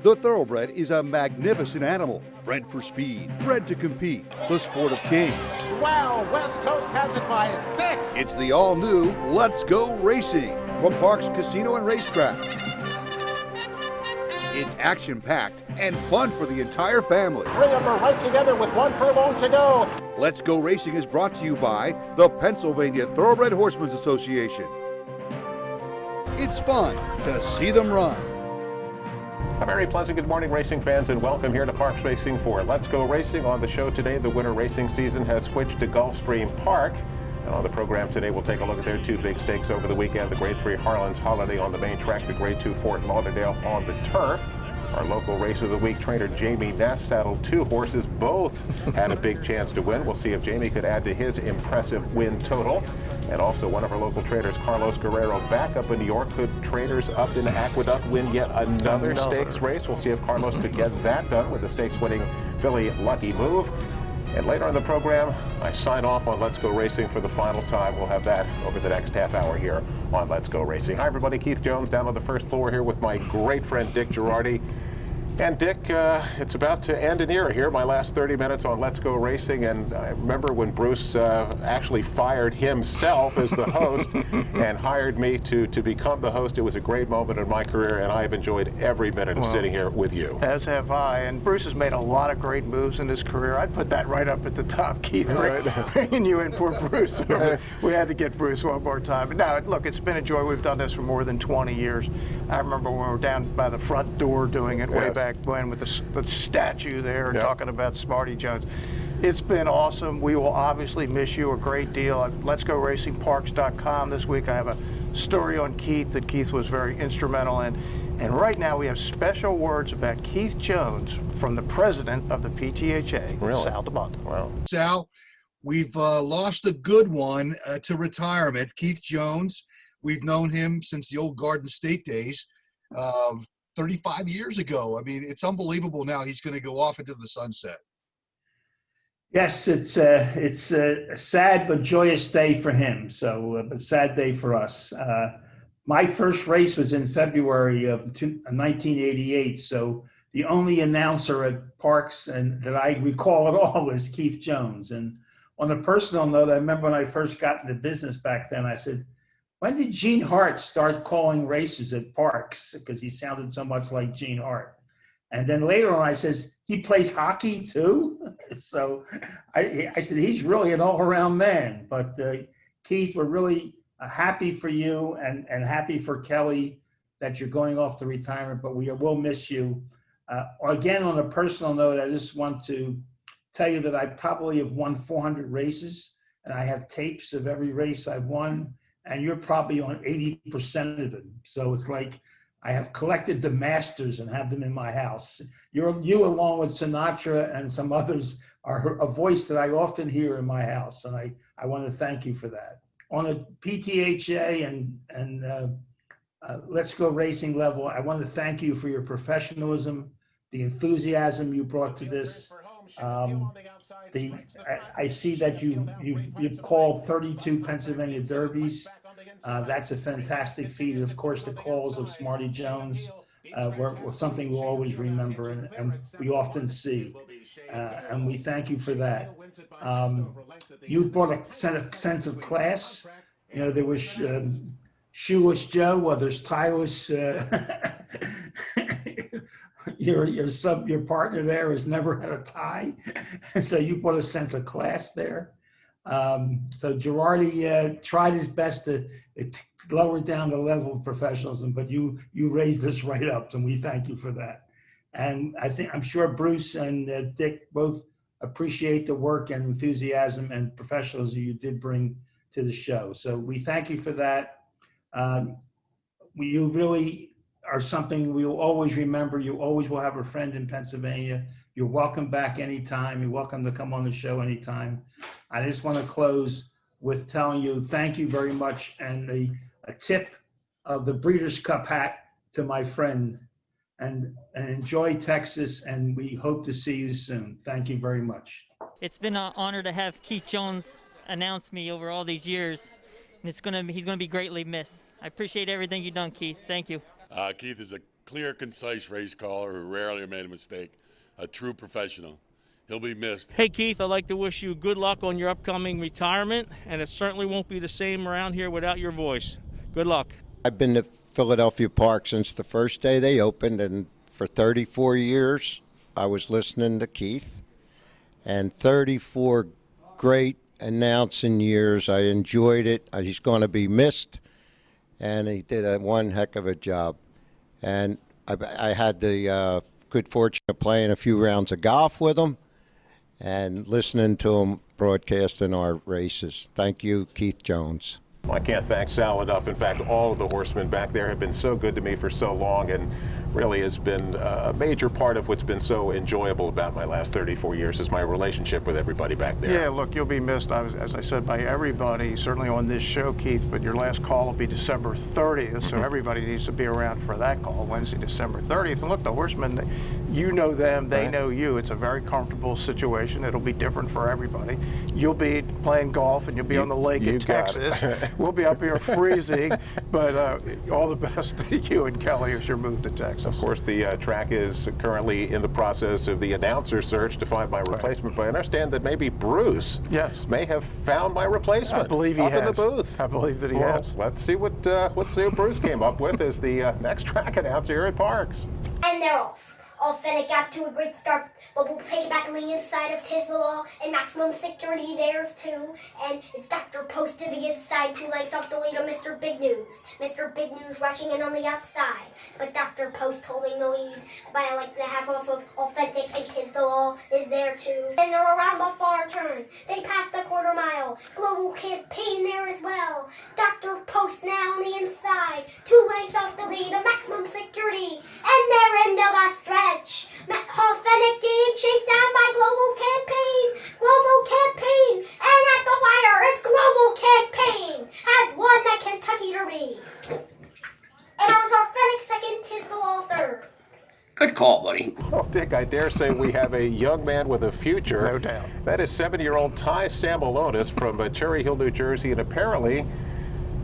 The Thoroughbred is a magnificent animal, bred for speed, bred to compete, the sport of kings. Wow, West Coast has it by 6. It's the all-new Let's Go Racing from Parks Casino and Racetrack. It's action-packed and fun for the entire family. 3 of them are right together with 1 furlong to go. Let's Go Racing is brought to you by the Pennsylvania Thoroughbred Horsemen's Association. It's fun to see them run. A very pleasant good morning, racing fans, and welcome here to Parks Racing for Let's Go Racing. On the show today, the winter racing season has switched to Gulfstream Park. And on the program today, we'll take a look at their 2 big stakes over the weekend. The Grade 3 Harlan's Holiday on the main track, the Grade 2 Fort Lauderdale on the turf. Our local race of the week, trainer Jamie Ness saddled 2 horses. Both had a big chance to win. We'll see if Jamie could add to his impressive win total. And also one of our local traders, Carlos Guerrero, back up in New York. Could traders up in Aqueduct win yet another stakes race? We'll see if Carlos could get that done with the stakes-winning filly Lucky Move. And later on the program, I sign off on Let's Go Racing for the final time. We'll have that over the next half hour here on Let's Go Racing. Hi, everybody. Keith Jones down on the first floor here with my great friend Dick Girardi. And Dick, it's about to end an era here, my last 30 minutes on Let's Go Racing. And I remember when Bruce actually fired himself as the host and hired me to become the host. It was a great moment in my career, and I've enjoyed every minute of sitting here with you. As have I. And Bruce has made a lot of great moves in his career. I'd put that right up at the top, Keith, bringing you in for Bruce. We had to get Bruce one more time. But now, look, it's been a joy. We've done this for more than 20 years. I remember when we were down by the front door doing it way back when with the statue there and talking about Smarty Jones. It's been awesome. We will obviously miss you a great deal. Let's Go RacingParks.com this week. I have a story on Keith that Keith was very instrumental in. And right now we have special words about Keith Jones from the president of the PTHA, Sal DeMonte. Wow. Sal, we've lost a good one to retirement. Keith Jones, we've known him since the old Garden State days. 35 years ago. I mean, it's unbelievable now he's going to go off into the sunset. Yes, it's a sad but joyous day for him. So, a sad day for us. My first race was in February of 1988. So the only announcer at Parks and that I recall at all was Keith Jones. And on a personal note, I remember when I first got into business back then, I said, when did Gene Hart start calling races at Parks? Because he sounded so much like Gene Hart. And then later on, I says, he plays hockey too? So I said, he's really an all-around man. But Keith, we're really happy for you and happy for Kelly that you're going off to retirement, but we will miss you. Again, on a personal note, I just want to tell you that I probably have won 400 races, and I have tapes of every race I've won. And you're probably on 80% of them. So it's like I have collected the masters and have them in my house. You along with Sinatra and some others are a voice that I often hear in my house. And I want to thank you for that. On a PTHA and Let's Go Racing level, I want to thank you for your professionalism, the enthusiasm you brought to this. I see that you've called 32 Pennsylvania Derbies. That's a fantastic feat. Of course, the calls of Smarty Jones were something we'll always remember and we often see. And we thank you for that. You brought a sense of class. You know, there was Shoeless Joe, well, there's Tyler's. Your partner there has never had a tie, and so you put a sense of class there. So Girardi tried his best to lower down the level of professionalism, but you raised us right up, and we thank you for that. And I'm sure Bruce and Dick both appreciate the work and enthusiasm and professionalism you did bring to the show. So we thank you for that. You really are something we will always remember. You always will have a friend in Pennsylvania. You're welcome back anytime. You're welcome to come on the show anytime. I just want to close with telling you thank you very much and a tip of the Breeders' Cup hat to my friend. And enjoy Texas, and we hope to see you soon. Thank you very much. It's been an honor to have Keith Jones announce me over all these years, and he's gonna be greatly missed. I appreciate everything you've done, Keith. Thank you. Keith is a clear, concise race caller who rarely made a mistake, a true professional. He'll be missed. Hey Keith, I'd like to wish you good luck on your upcoming retirement, and it certainly won't be the same around here without your voice. Good luck. I've been to Philadelphia Park since the first day they opened, and for 34 years I was listening to Keith, and 34 great announcing years. I enjoyed it. He's going to be missed, and he did one heck of a job. And I had the good fortune of playing a few rounds of golf with him and listening to him broadcasting our races. Thank you, Keith Jones. Well, I can't thank Sal enough. In fact, all of the horsemen back there have been so good to me for so long, and really has been a major part of what's been so enjoyable about my last 34 years is my relationship with everybody back there. Yeah, look, you'll be missed, as I said, by everybody, certainly on this show, Keith, but your last call will be December 30th, so everybody needs to be around for that call, Wednesday, December 30th. And look, the horsemen, you know them, they know you. It's a very comfortable situation. It'll be different for everybody. You'll be playing golf, and you'll be on the lake in Texas. We'll be up here freezing, but all the best to you and Kelly as your move to Texas. Of course, the track is currently in the process of the announcer search to find my replacement, but I understand that maybe Bruce may have found my replacement. I believe he up has. in the booth. I believe that he Well, has. Let's see what Bruce came up with as the next track announcer here at Parks. And they're off. Authentic got to a great start, but we'll take it back on the inside of Tisdale and maximum security there too. And it's Dr. Post to the inside, 2 lengths off the lead of Mr. Big News. Mr. Big News rushing in on the outside, but Dr. Post holding the lead by a length and a half off of Authentic, and Tisdale is there too. And they're around the far turn. They passed the quarter mile. Global Campaign there as well. Dr. Post now on the inside, 2 lengths off the lead of maximum security, and they're into the stretch. Authentic getting chased down by Global Campaign. Global Campaign, and at the wire, it's Global Campaign has won the Kentucky Derby. And it was Authentic second, Tisdale third. Good call, buddy. Well, Dick, I dare say we have a young man with a future. No doubt. That is 7-year-old Ty Samolonis from Cherry Hill, New Jersey, and apparently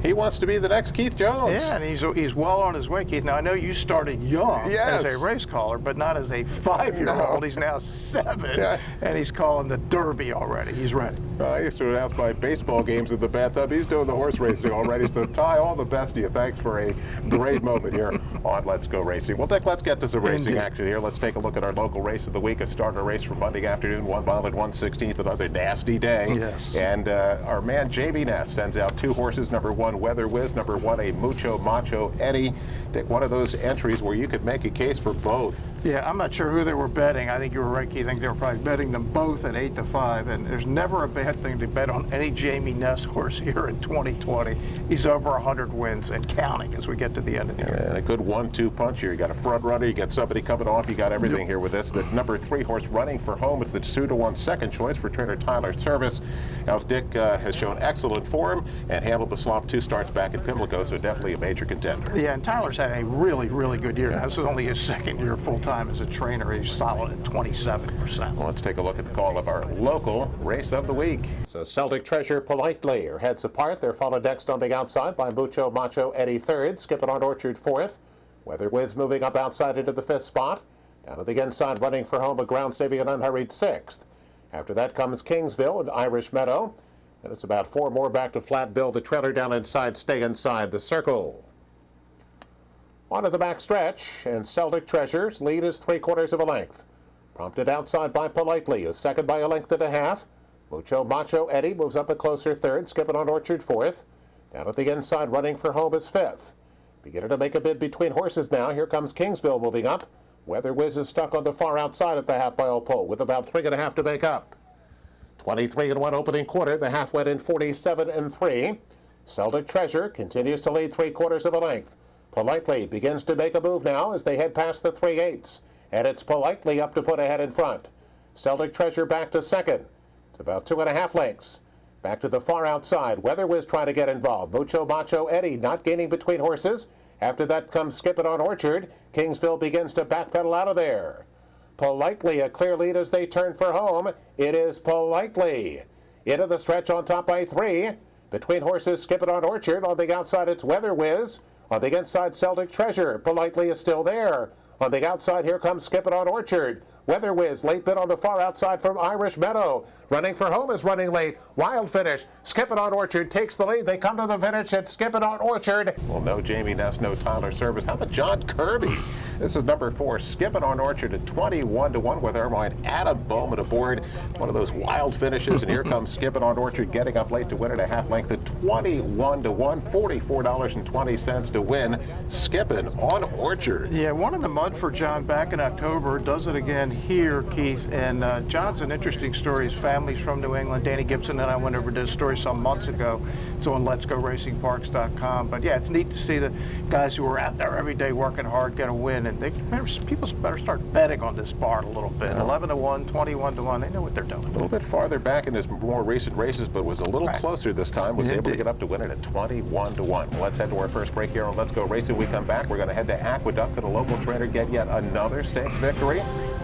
he wants to be the next Keith Jones. Yeah, and he's well on his way, Keith. Now, I know you started young as a race caller, but not as a 5-year-old. He's now 7, and he's calling the Derby already. He's ready. I used to announce my baseball games in the bathtub. He's doing the horse racing already. So, Ty, all the best to you. Thanks for a great moment here on Let's Go Racing. Well, Dick, let's get to some racing action here. Let's take a look at our local race of the week. A starter race for Monday afternoon, 1 mile at 1/16th, another nasty day. Yes. And our man, J.B. Ness, sends out 2 horses. Number 1, Weather Whiz. Number 1, a Mucho Macho Eddie. Dick, one of those entries where you could make a case for both. Yeah, I'm not sure who they were betting. I think you were right, Keith. I think they were probably betting them both at 8-5. And there's never a bad thing to bet on any Jamie Ness horse here in 2020. He's over 100 wins and counting as we get to the end of the year. And a good 1-2 punch here. You got a front runner, you got somebody coming off, you got everything here with this. The number 3 horse running for home is the 2-1 second choice for trainer Tyler Service. Now, Dick has shown excellent form and handled the slop 2 starts back in Pimlico, so definitely a major contender. Yeah, and Tyler's had a really, really good year. Now, this is only his 2nd year full-time as a trainer. He's solid at 27%. Well, let's take a look at the call of our local race of the week. So Celtic Treasure politely are heads apart. They're followed next on the outside by Mucho Macho Eddie 3rd, Skipping on Orchard 4th. Weather Whiz moving up outside into the 5th spot. Down to the inside, running for home, a ground saving and unhurried 6th. After that comes Kingsville and Irish Meadow. And it's about 4 more back to Flat Bill, the trailer down inside, stay inside the circle. On to the back stretch, and Celtic Treasure's lead is 3/4 of a length. Prompted outside by Politely, is second by a length and a half. Mucho Macho Eddie moves up a closer 3rd, Skipping on Orchard 4th. Down at the inside, running for home is 5th. Beginning to make a bid between horses now. Here comes Kingsville moving up. Weather Whiz is stuck on the far outside at the half-mile pole with about 3.5 to make up. 23-1 opening quarter. The half went in 47-3. Celtic Treasure continues to lead 3/4 of a length. Politely begins to make a move now as they head past the 3/8. And it's Politely up to put ahead in front. Celtic Treasure back to 2nd. It's about 2.5 lengths. Back to the far outside. Weather Whiz trying to get involved. Mucho Macho Eddie not gaining between horses. After that comes Skipping on Orchard. Kingsville begins to backpedal out of there. Politely a clear lead as they turn for home. It is Politely. Into the stretch on top by 3. Between horses, Skipping on Orchard. On the outside, it's Weather Whiz. On the inside, Celtic Treasure politely is still there. On the outside, here comes Skip It on Orchard. Weather Whiz, late bit on the far outside from Irish Meadow. Running for home is running late. Wild Finish. Skip It on Orchard takes the lead. They come to the finish at Skip It on Orchard. Well, no Jamie Ness, no Tyler Service. How about John Kirby? This is number 4, Skip It on Orchard at 21-1 with Irvine. Adam Bowman aboard. One of those wild finishes, and here comes Skip It on Orchard getting up late to win at a half length at 21-1, $44.20 to win. Skip It on Orchard. Yeah, one in the mud for John back in October. Does it again here, Keith. And John's an interesting story. His family's from New England. Danny Gibson and I went over to this story some months ago. It's on letsgoracingparks.com. But yeah, it's neat to see the guys who are out there every day working hard get a win. And people better start betting on this barn a little bit. 11-1, 21-1. They know what they're doing. A little bit farther back in his more recent races, but was a little closer this time. Was able to get up to win it at 21-1. Well, let's head to our first break here on Let's Go Racing. We come back. We're going to head to Aqueduct. Could a local trainer get yet another stakes victory?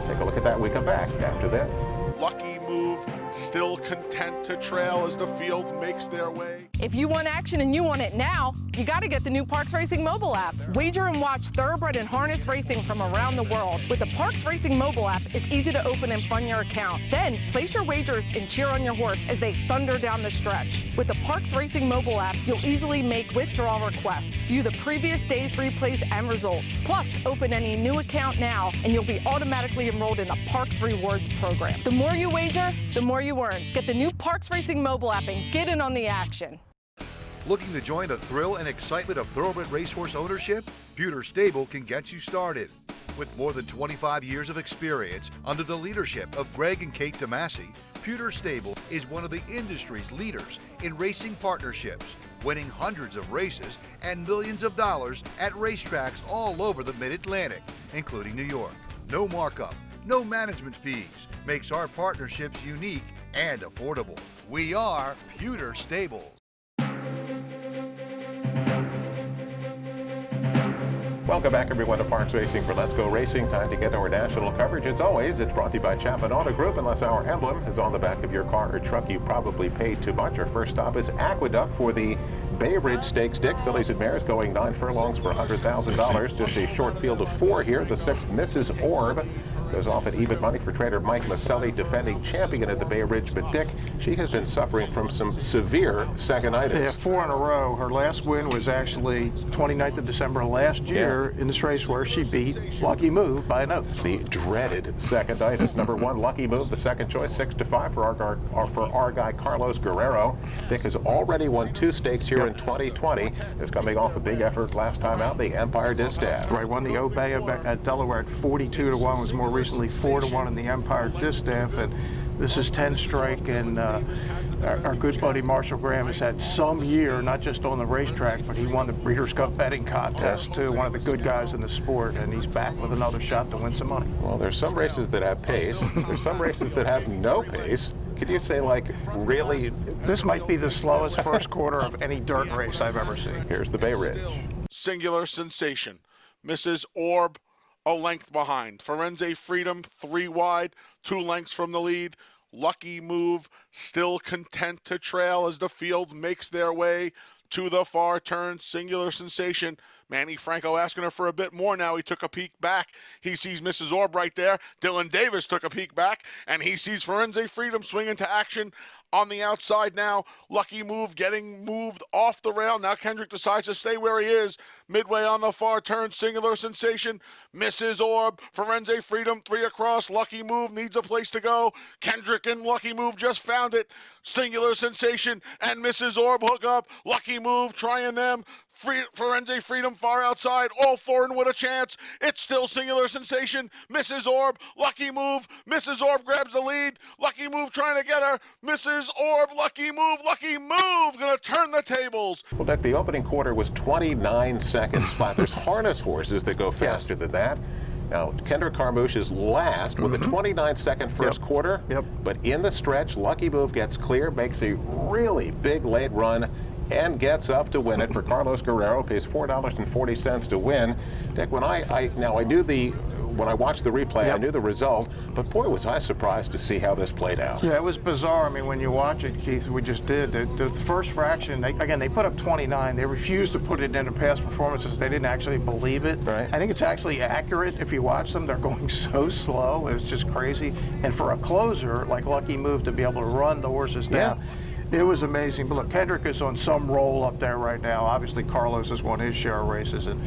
Take a look at that. We come back after this. Lucky Move, still content to trail as the field makes their way. If you want action and you want it now, you got to get the new Parks Racing mobile app. Wager and watch thoroughbred and harness racing from around the world. With the Parks Racing mobile app, it's easy to open and fund your account. Then place your wagers and cheer on your horse as they thunder down the stretch. With the Parks Racing mobile app, you'll easily make withdrawal requests, view the previous day's replays and results. Plus, open any new account now and you'll be automatically enrolled in the Parks Rewards program. The more you wager, the more you earn. Get the new Parks Racing mobile app and get in on the action. Looking to join the thrill and excitement of thoroughbred racehorse ownership? Pewter Stable can get you started. With more than 25 years of experience under the leadership of Greg and Kate DeMasi, Pewter Stable is one of the industry's leaders in racing partnerships, winning hundreds of races and millions of dollars at racetracks all over the Mid-Atlantic, including New York. No markup, no management fees makes our partnerships unique and affordable. We are Pewter Stable. Welcome back, everyone, to Parks Racing for Let's Go Racing. Time to get our national coverage. As always, it's brought to you by Chapman Auto Group. Unless our emblem is on the back of your car or truck, you probably paid too much. Our first stop is Aqueduct for the Bay Ridge Stakes. Dick, fillies and mares going 9 furlongs for $100,000. Just a short field of 4 here. The 6th, Mrs. Orb, goes off at even money for trainer Mike Maselli, defending champion at the Bay Ridge. But Dick, she has been suffering from some severe second-itis. Yeah, 4 in a row. Her last win was actually 29th of December last year in this race where she beat Lucky Move by a note. The dreaded second-itis. Number 1, Lucky Move, the second choice, 6-5 for our guy Carlos Guerrero. Dick has already won 2 stakes here in 2020. Is coming off a big effort last time out, the Empire Distaff. Right, won the Obey at Delaware at 42-1, was more recently 4-1 in the Empire Distaff, and this is 10 strike, and our good buddy Marshall Graham has had some year, not just on the racetrack, but he won the Breeders' Cup betting contest too, one of the good guys in the sport, and he's back with another shot to win some money. Well, there's some races that have pace, there's some races that have no pace. Could you say, like, really? This might be the slowest first quarter of any dirt race I've ever seen. Here's the Bay Ridge. Singular Sensation, Mrs. Orb, a length behind. Firenze Freedom, 3 wide, 2 lengths from the lead. Lucky Move, still content to trail as the field makes their way to the far turn. Singular Sensation, Manny Franco asking her for a bit more now. He took a peek back. He sees Mrs. Orb right there. Dylan Davis took a peek back, and he sees Firenze Freedom swing into action on the outside now. Lucky Move getting moved off the rail. Now Kendrick decides to stay where he is. Midway on the far turn, Singular Sensation, Mrs. Orb, Firenze Freedom, 3 across. Lucky Move needs a place to go. Kendrick and Lucky Move just found it. Singular Sensation and Mrs. Orb hook up. Lucky Move trying them. Firenze Freedom far outside, all 4 and with a chance. It's still Singular Sensation, Mrs. Orb, Lucky Move. Mrs. Orb grabs the lead. Lucky Move trying to get her. Mrs. Orb, Lucky Move gonna turn the tables. Well, Dick, the opening quarter was 29 seconds flat. There's harness horses that go faster than that. Now, Kendrick Carmouche is last with a 29-second first quarter. But in the stretch, Lucky Move gets clear, makes a really big late run, and gets up to win it for Carlos Guerrero. Pays $4.40 to win. Dick, when I knew the when I watched the replay, I knew the result, but boy, was I surprised to see how this played out. Yeah, it was bizarre. I mean, when you watch it, Keith, we just did. The first fraction, they put up 29. They refused to put it into past performances. They didn't actually believe it. Right. I think it's actually accurate. If you watch them, they're going so slow. It was just crazy. And for a closer, like Lucky Move, to be able to run the horses down, it was amazing. But look, Kendrick is on some roll up there right now. Obviously, Carlos has won his share of races. And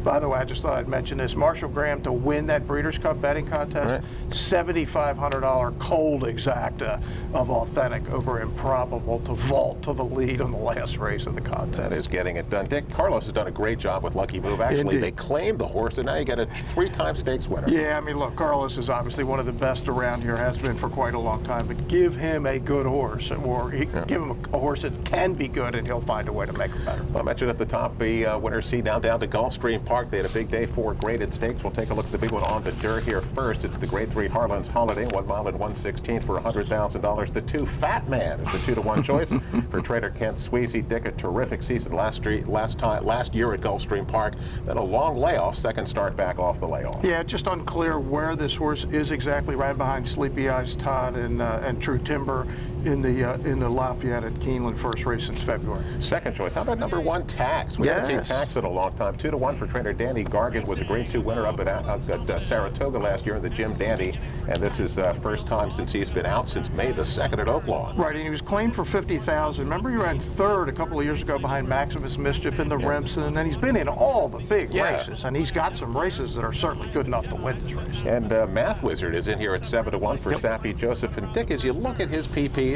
by the way, I just thought I'd mention this. Marshall Graham to win that Breeders' Cup betting contest, $7,500 cold exacta of Authentic over Improbable to vault to the lead on the last race of the contest. That is getting it done. Dick, Carlos has done a great job with Lucky Move. Actually, Indeed. They claimed the horse, and now you got a 3-time stakes winner. Yeah, I mean, look, Carlos is obviously one of the best around here, has been for quite a long time, but give him a good horse, or give him a horse that can be good, and he'll find a way to make it better. Well, I mentioned at the top, the winner seed now down to Gulfstream Park. They had a big day for graded stakes. We'll take a look at the big one on the dirt here first. It's the Grade 3 Harlan's Holiday, 1 mile and 1/16 for $100,000. The 2 Fat Man is the 2-to-1 choice for trader Kent Sweezy. Dick, a terrific season last year at Gulfstream Park. Then a long layoff, second start back off the layoff. Yeah, just unclear where this horse is exactly, right behind Sleepy Eyes Todd and True Timber in the Lafayette at Keeneland, first race since February. Second choice. How about number 1, Tax? We haven't seen Tax in a long time. 2-to-1 for trainer Danny Gargan. Was a Grade 2 winner up at Saratoga last year in the Jim Dandy, and this is first time since he's been out since May the 2nd at Oaklawn. Right, and he was claimed for $50,000. Remember, he ran third a couple of years ago behind Maximus Mischief in the Remsen, and then he's been in all the big races, and he's got some races that are certainly good enough to win this race. And Math Wizard is in here at 7-to-1 for Safi Joseph. And Dick, as you look at his PPs,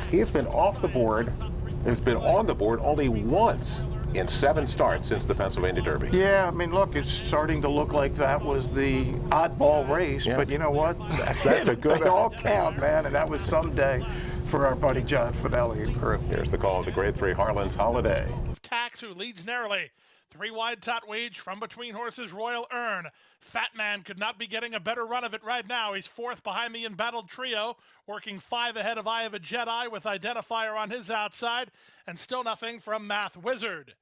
he's been off the board. He's been on the board only once in 7 starts since the Pennsylvania Derby. Yeah, I mean, look, it's starting to look like that was the oddball race, but you know what? That's a good They all count, man, and that was someday for our buddy John Fidelli and crew. Here's the call of the Grade 3 Harlan's Holiday. Tax, who leads narrowly. 3 wide tot wage from between horses Royal Earn. Fat Man could not be getting a better run of it right now. He's 4th behind the embattled trio, working 5 ahead of Eye of a Jedi with Identifier on his outside, and still nothing from Math Wizard.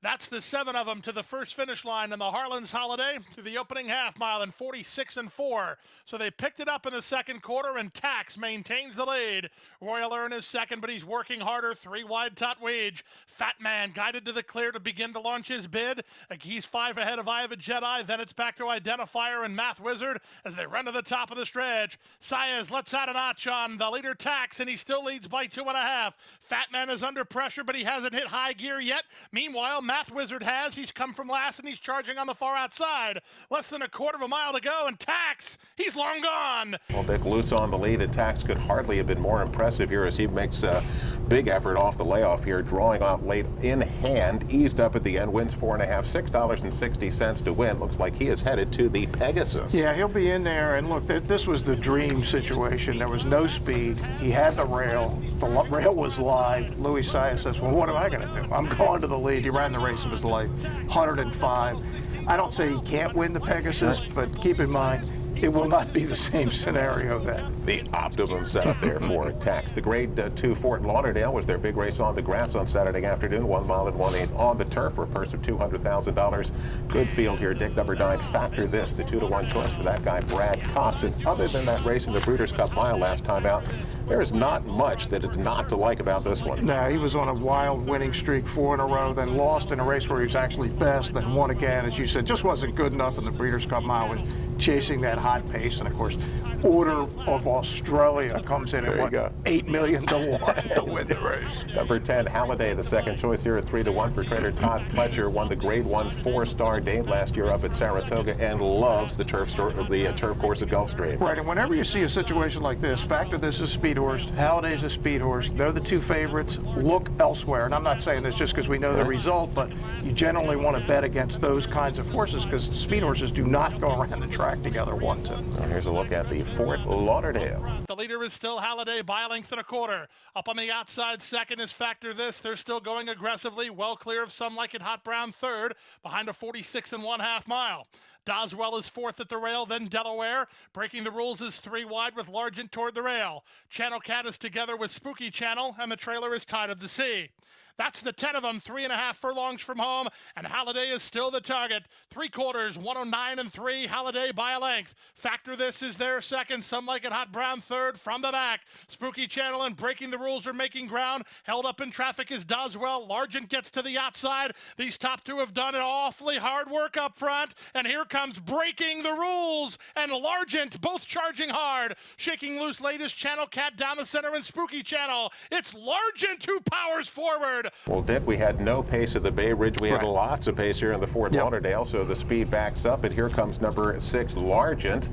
That's the 7 of them to the first finish line in the Harlan's Holiday through the opening half mile in 46 and 4. So they picked it up in the second quarter, and Tax maintains the lead. Royal Earn is second, but he's working harder. 3 wide tot wage. Fat Man guided to the clear to begin to launch his bid. He's 5 ahead of Eye of a Jedi. Then it's back to Identifier and Math Wizard as they run to the top of the stretch. Saez lets out a notch on the leader Tax, and he still leads by 2.5. Fat Man is under pressure, but he hasn't hit high gear yet. Meanwhile, Math Wizard has. He's come from last, and he's charging on the far outside. Less than a quarter of a mile to go, and Tax, he's long gone. Well, Dick, loose on the lead, and Tax could hardly have been more impressive here as he makes a big effort off the layoff here, drawing out late in hand, eased up at the end, wins 4.5, $6.60 to win. Looks like he is headed to the Pegasus. Yeah, he'll be in there, and look, this was the dream situation. There was no speed. He had the rail. The rail was live. Louis Saez says, well, what am I going to do? I'm going to the lead. He ran the race of his life, 105. I don't say he can't win the Pegasus, but keep in mind, it will not be the same scenario then. The optimum setup there for Tax. The Grade 2 Fort Lauderdale was their big race on the grass on Saturday afternoon, 1 mile and 1/8 on the turf for a purse of $200,000. Good field here. Dick, number 9, Factor This, the 2-to-1 choice for that guy, Brad Cox. And other than that race in the Breeders' Cup Mile last time out, there is not much that is not to like about this one. No, he was on a wild winning streak, 4 in a row, then lost in a race where he was actually best, then won again. As you said, just wasn't good enough in the Breeders' Cup Mile, was chasing that hot pace. And of course, Order of Australia comes in at $8 million to 1 to win the race. Number 10, Halliday, the second choice here at 3-to-1 for trainer Todd Pletcher. Won the Grade 1 4-star Dame last year up at Saratoga and loves the turf course at Gulfstream. Right, and whenever you see a situation like this, Factor This is a speed horse, Halliday's a speed horse. They're the 2 favorites. Look elsewhere, and I'm not saying this just because we know the result, but you generally want to bet against those kinds of horses because speed horses do not go around the track together 1-2. Here's a look at the Fort Lauderdale. The leader is still Halliday by a length and a quarter. Up on the outside, second is Factor This. They're still going aggressively, well clear of Some Like It Hot Brown third, behind a 46 and 1/2 mile. Doswell is fourth at the rail, then Delaware. Breaking the rules is 3 wide with Largent toward the rail. Channel Cat is together with Spooky Channel, and the trailer is Tide of the Sea. That's the 10 of them, 3.5 furlongs from home, and Halliday is still the target. 3/4, 109 and 3, Halliday by a length. Factor This is their second, Some Like It Hot Brown third from the back. Spooky Channel and Breaking the Rules are making ground. Held up in traffic is Doswell. Largent gets to the outside. These top two have done an awfully hard work up front, and here comes Breaking the Rules and Largent, both charging hard. Shaking loose latest Channel Cat down the center and Spooky Channel. It's Largent who powers forward. Well, Dick, we had no pace at the Bay Ridge. We had lots of pace here in the Fort Lauderdale, so the speed backs up, and here comes number 6, Largent.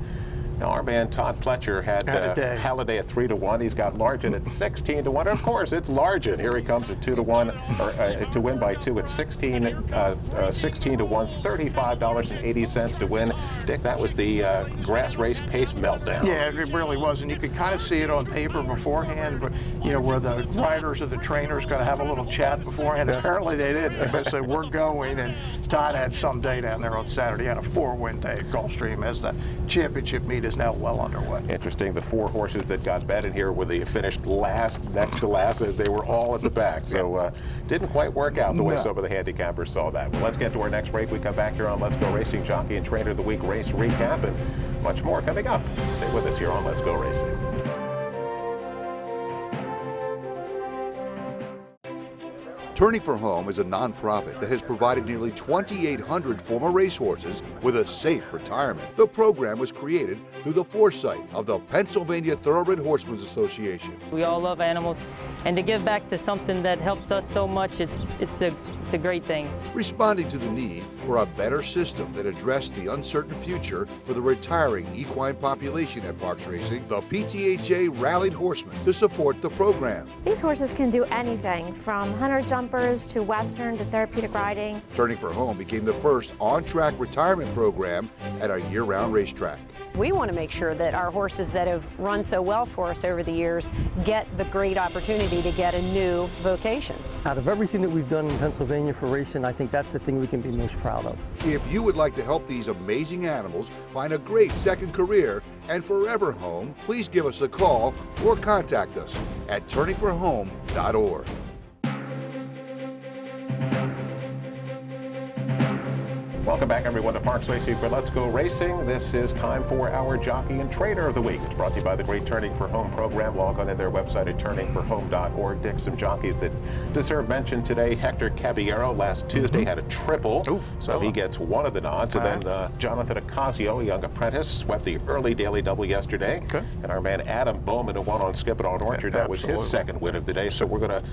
Now, our man Todd Pletcher had Halliday at 3-1. He's got Largent at 16-1. Of course, it's Largent. Here he comes at 2-1, or to win by 2 at 16-1, $35.80 to win. Dick, that was the grass race pace meltdown. Yeah, it really was, and you could kind of see it on paper beforehand, but you know, where the riders or the trainers going to have a little chat beforehand. Apparently they did. They said, we're going, and Todd had some day down there on Saturday. He had a 4-win day at Gulfstream as the championship meet is now well underway. Interesting. The 4 horses that got bet in here were the finished next to last. They were all at the back, so didn't quite work out the way some of the handicappers saw that. Well, let's get to our next break. We come back here on Let's Go Racing. Jockey and Trainer of the Week race recap and much more coming up. Stay with us here on Let's Go Racing. Turning for Home is a nonprofit that has provided nearly 2,800 former racehorses with a safe retirement. The program was created through the foresight of the Pennsylvania Thoroughbred Horsemen's Association. We all love animals, and to give back to something that helps us so much, it's a great thing. Responding to the need for a better system that addressed the uncertain future for the retiring equine population at Parks Racing, the PTHA rallied horsemen to support the program. These horses can do anything from hunter jumpers to western to therapeutic riding. Turning for Home became the first on-track retirement program at a year-round racetrack. We want to make sure that our horses that have run so well for us over the years get the great opportunity to get a new vocation. Out of everything that we've done in Pennsylvania for racing, I think that's the thing we can be most proud of. If you would like to help these amazing animals find a great second career and forever home, please give us a call or contact us at turningforhome.org. Welcome back, everyone, to Parks Racing for Let's Go Racing. This is time for our Jockey and Trainer of the Week. It's brought to you by the great Turning for Home program. Log on to their website at turningforhome.org. Dick, some jockeys that deserve mention today. Hector Caballero last Tuesday had a triple, so he gets one of the nods. And then Jonathan Ocasio, a young apprentice, swept the early Daily Double yesterday. And our man Adam Bowman, who won on Skip It on Orchard, that was his second win of the day. So we're going to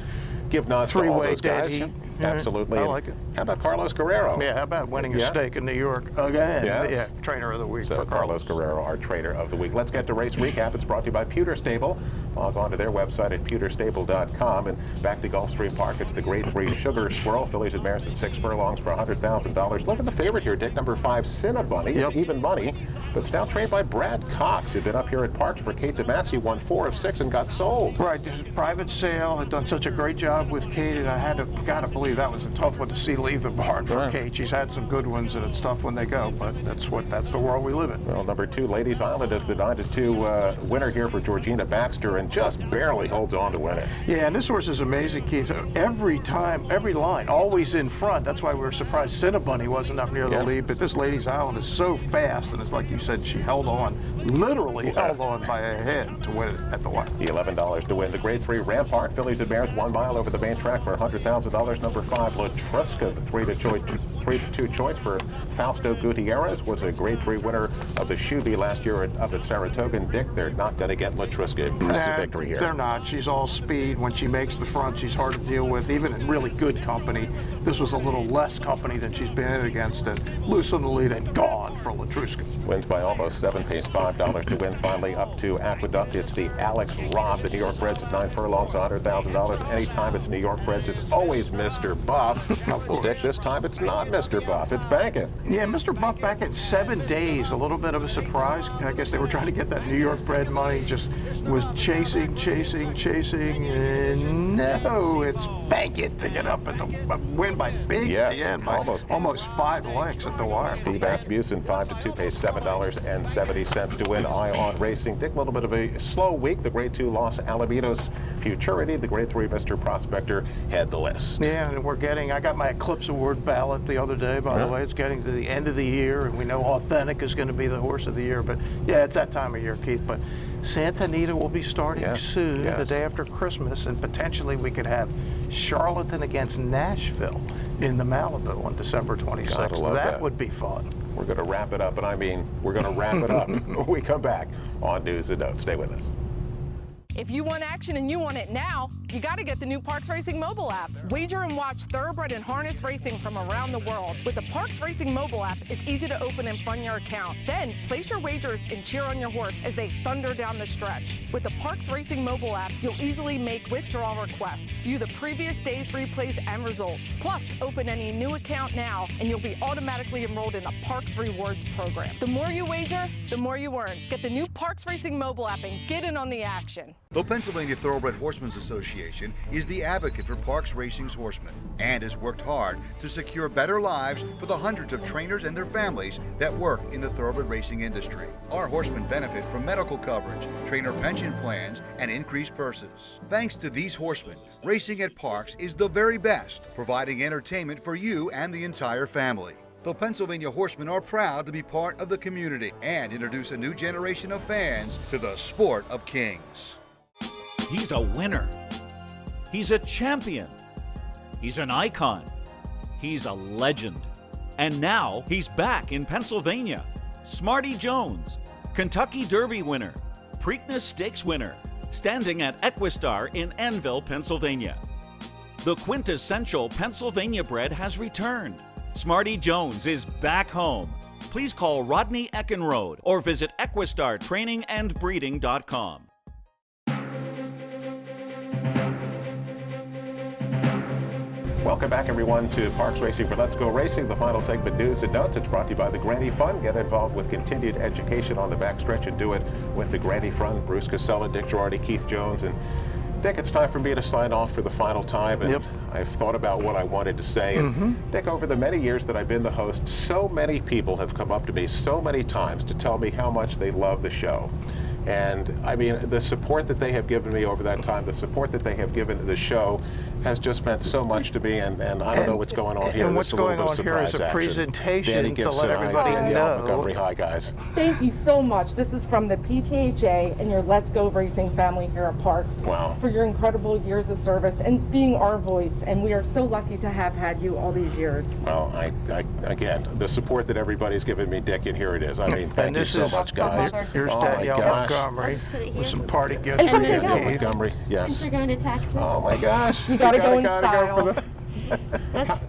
give nods to all those guys. Absolutely. I like it. How about Carlos Guerrero? Yeah, how about winning a stake in New York again? Yeah, Trainer of the Week. So Carlos Guerrero, our Trainer of the Week. Let's get to race recap. It's brought to you by Pewter Stable. Log on to their website at pewterstable.com. And back to Gulfstream Park. It's the Grade 3 Sugar Swirl. Fillies and mares at 6 furlongs for $100,000. Look at the favorite here, Dick. Number 5, Cinnabunny. It's even money, but it's now trained by Brad Cox, who'd been up here at Parks for Kate DeMasi, won 4 of 6 and got sold. Right. There's a private sale. Had done such a great job with Kate, and I gotta believe that was a tough one to see leave the barn for Kate. She's had some good ones, and it's tough when they go, but that's the world we live in. Well, number 2, Ladies Island, is the 9-2 winner here for Georgina Baxter, and just barely holds on to win it. Yeah, and this horse is amazing, Keith. Every time, every line, always in front. That's why we were surprised Cinnabunny wasn't up near the lead, but this Ladies Island is so fast, and it's like you said, she held on, literally held on by a head to win it at the wire. $11 to win the Grade 3 Rampart. Fillies and mares 1 mile over the main track for $100,000. Number 5, Latruska, the 3-2 choice for Fausto Gutierrez, was a Grade 3 winner of the Shuby last year up at Saratoga. And Dick, they're not going to get Latruska. Impressive victory here. They're not. She's all speed. When she makes the front, she's hard to deal with, even in really good company. This was a little less company than she's been in against, and loose on the lead and gone for Latruska. Wins by almost 7, pays $5 to win. Finally up to Aqueduct. It's the Alex Robb, the New York Breds at 9 furlongs, $100,000. Anytime it's New York Breds, it's always Mr. Buff. Well, Dick, this time it's not Mr. Buff, it's Bankett. Yeah, Mr. Buff back in 7 days, a little bit of a surprise. I guess they were trying to get that New York bred money, just was chasing, and No, it's bank it to get up at the win by big at the end, by almost 5 lengths at the wire. Steve Asmussen, 5-2, pays $7.70 to win Eye on Racing. Dick, a little bit of a slow week. The Grade 2 Los Alamitos Futurity. The Grade 3 Mr. Prospector had the list. Yeah, and I got my Eclipse Award ballot the other day, by the way. It's getting to the end of the year, and we know Authentic is going to be the horse of the year. But yeah, it's that time of year, Keith. But Santa Anita will be starting soon, the day after Christmas, and potentially we could have Charlatan against Nashville in the Malibu on December 26th. That would be fun. We're going to wrap it up, and I mean, we're going to wrap it up when we come back on News and Notes. Stay with us. If you want action and you want it now, you got to get the new Parks Racing mobile app. Wager and watch thoroughbred and harness racing from around the world. With the Parks Racing mobile app, it's easy to open and fund your account. Then place your wagers and cheer on your horse as they thunder down the stretch. With the Parks Racing mobile app, you'll easily make withdrawal requests, view the previous day's replays and results. Plus, open any new account now, and you'll be automatically enrolled in the Parks Rewards program. The more you wager, the more you earn. Get the new Parks Racing mobile app and get in on the action. The Pennsylvania Thoroughbred Horsemen's Association is the advocate for Parks Racing's horsemen and has worked hard to secure better lives for the hundreds of trainers and their families that work in the thoroughbred racing industry. Our horsemen benefit from medical coverage, trainer pension plans, and increased purses. Thanks to these horsemen, racing at Parks is the very best, providing entertainment for you and the entire family. The Pennsylvania Horsemen are proud to be part of the community and introduce a new generation of fans to the sport of kings. He's a winner. He's a champion. He's an icon. He's a legend. And now he's back in Pennsylvania. Smarty Jones, Kentucky Derby winner, Preakness Stakes winner, standing at Equistar in Annville, Pennsylvania. The quintessential Pennsylvania bred has returned. Smarty Jones is back home. Please call Rodney Eckenrode or visit EquistarTrainingAndBreeding.com. Welcome back, everyone, to Parks Racing for Let's Go Racing, the final segment, News and Notes. It's brought to you by the Granny Fund. Get involved with continued education on the backstretch and do it with the Granny Fund. Bruce Casella, Dick Girardi, Keith Jones. And Dick, it's time for me to sign off for the final time. And I've thought about what I wanted to say. And Dick, over the many years that I've been the host, so many people have come up to me so many times to tell me how much they love the show. And I mean, the support that they have given me over that time, the support that they have given the show has just meant so much to me, and I don't know what's going on here. And what's going on here is a presentation to let everybody know. Montgomery, hi, guys. Thank you so much. This is from the PTHA and your Let's Go Racing family here at Parks. Wow. For your incredible years of service and being our voice, and we are so lucky to have had you all these years. Well, again, the support that everybody's given me, Dick, and here it is. I mean, thank you so much, guys. Here's Danielle Montgomery with some party gifts. Montgomery, yes. Since you're going to Texas. Oh my gosh. You gotta go in style.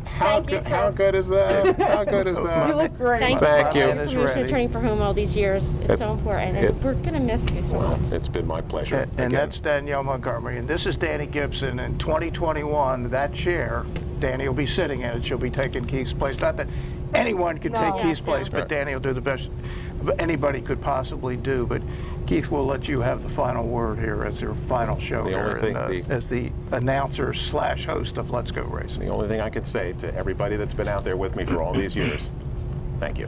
How good is that? How good is that? You look great. Thank you. Man is You're ready. returning for home all these years. It's so important, and we're going to miss you so much. It's been my pleasure. And that's Danielle Montgomery. And this is Danny Gibson. In 2021, that chair, Danny will be sitting in it. She'll be taking Keith's place. Not that anyone can take Keith's place, but Danny will do the best anybody could possibly do. But Keith, will let you have the final word here as your final show here, as the announcer / host of Let's Go Racing. The only thing I could say to everybody that's been out there with me for all these years, thank you.